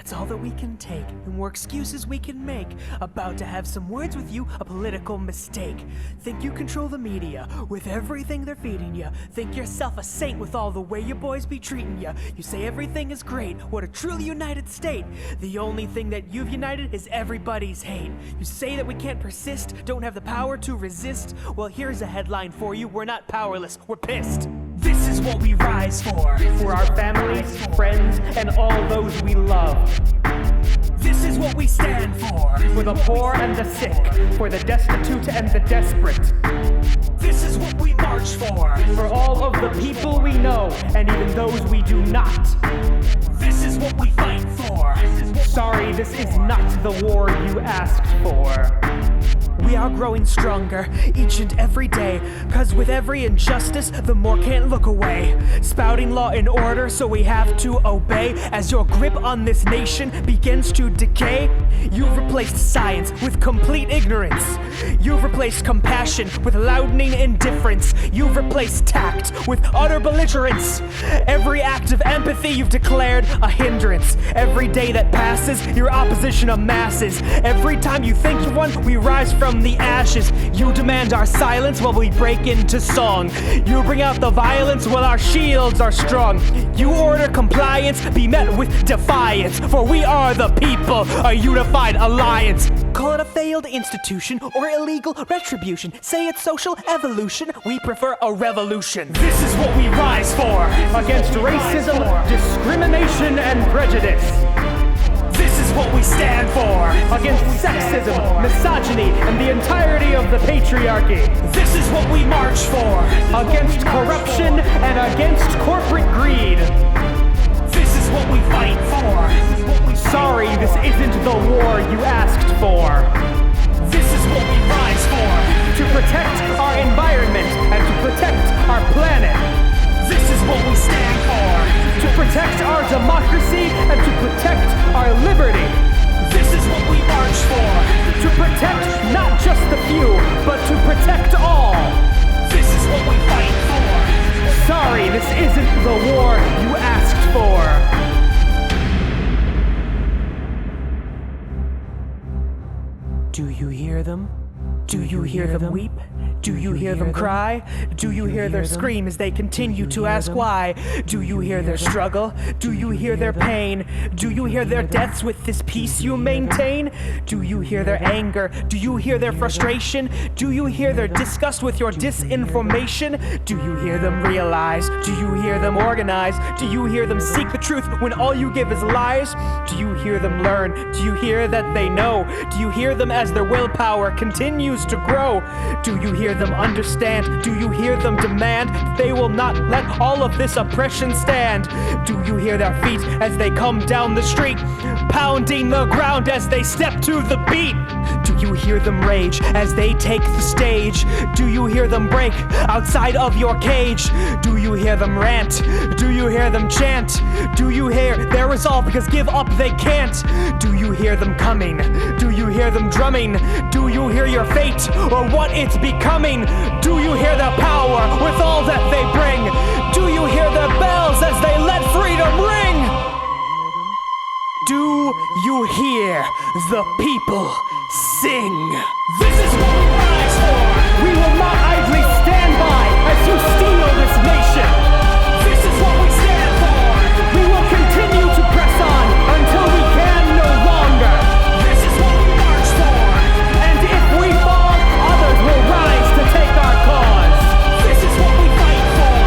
That's all that we can take, and more excuses we can make. About to have some words with you, a political mistake. Think you control the media with everything they're feeding you. Think yourself a saint with all the way your boys be treating you. You say everything is great, what a truly united state. The only thing that you've united is everybody's hate. You say that we can't persist, don't have the power to resist. Well, here's a headline for you, we're not powerless, we're pissed. This is what we rise for our families, friends, and all those we love. This is what we stand for the poor and the sick, for the destitute and the desperate. This is what we march for all of the people we know, and even those we do not. This is what we fight for. Sorry, this is not the war you asked for. We are growing stronger each and every day, 'cause with every injustice, the more can't look away. Spouting law and order, so we have to obey. As your grip on this nation begins to decay, you've replaced science with complete ignorance. You've replaced compassion with loudening indifference. You've replaced tact with utter belligerence. Every act of empathy you've declared a hindrance. Every day that passes, your opposition amasses. Every time you think of one, we rise from the ashes. You demand our silence while we break into song. You bring out the violence while our shields are strong. You order compliance, be met with defiance. For we are the people, a unified alliance. Call it a failed institution or illegal retribution. Say it's social evolution, we prefer a revolution. This is what we rise for. Against racism, discrimination, and prejudice. This is what we stand for. Against sexism, misogyny, and the entirety of the patriarchy. This is what we march for. Against corruption and against corporate greed. This is what we fight for. Sorry, this isn't the war you asked for. This is what we rise for. To protect our environment and to protect our planet. This is what we stand for. To protect our democracy and to protect our liberty. This is what we march for. To protect not just the few, but to protect all. This is what we fight for. Sorry, this isn't the war you asked for. Do you hear them? Do you hear them weep? Do you hear them cry? Do you hear their scream as they continue to ask why? Do you hear their struggle? Do you hear their pain? Do you hear their deaths with this peace you maintain? Do you hear their anger? Do you hear their frustration? Do you hear their disgust with your disinformation? Do you hear them realize? Do you hear them organize? Do you hear them seek the truth when all you give is lies? Do you hear them learn? Do you hear that they know? Do you hear them as their willpower continues to grow? Do you hear them understand? Do you hear them demand that they will not let all of this oppression stand? Do you hear their feet as they come down the street, pounding the ground as they step to the beat? Do you hear them rage as they take the stage? Do you hear them break outside of your cage? Do you hear them rant? Do you hear them chant? Do you hear their resolve because give up they can't? Do you hear them coming? Do you hear them drumming? Do you hear your fate or what it's becoming? Do you hear their power with all that they bring? Do you hear their bells as they let freedom ring? Do you hear the people sing? This is what we rise for. We will not idly stand by as you steal this nation. This is what we stand for. We will continue to press on until we can no longer. This is what we march for. And if we fall, others will rise to take our cause. This is what we fight for.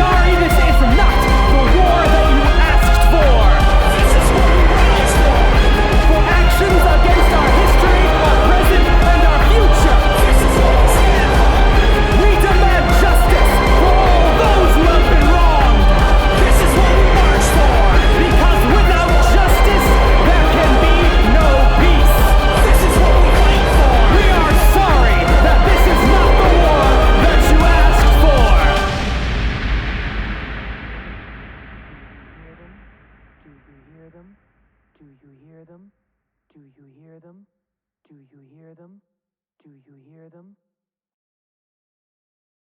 Sorry, this is not the war that you asked for. This is what we rise for. For actions against our history, our present, and our future. This is what we stand for. We demand justice for all those who have been wronged. This is what we march for. Because without justice, there can be no peace. This is what we fight for. We are sorry that this is not the war that you asked for. Do you hear them? Do you hear them? Do you hear them? Do you hear them?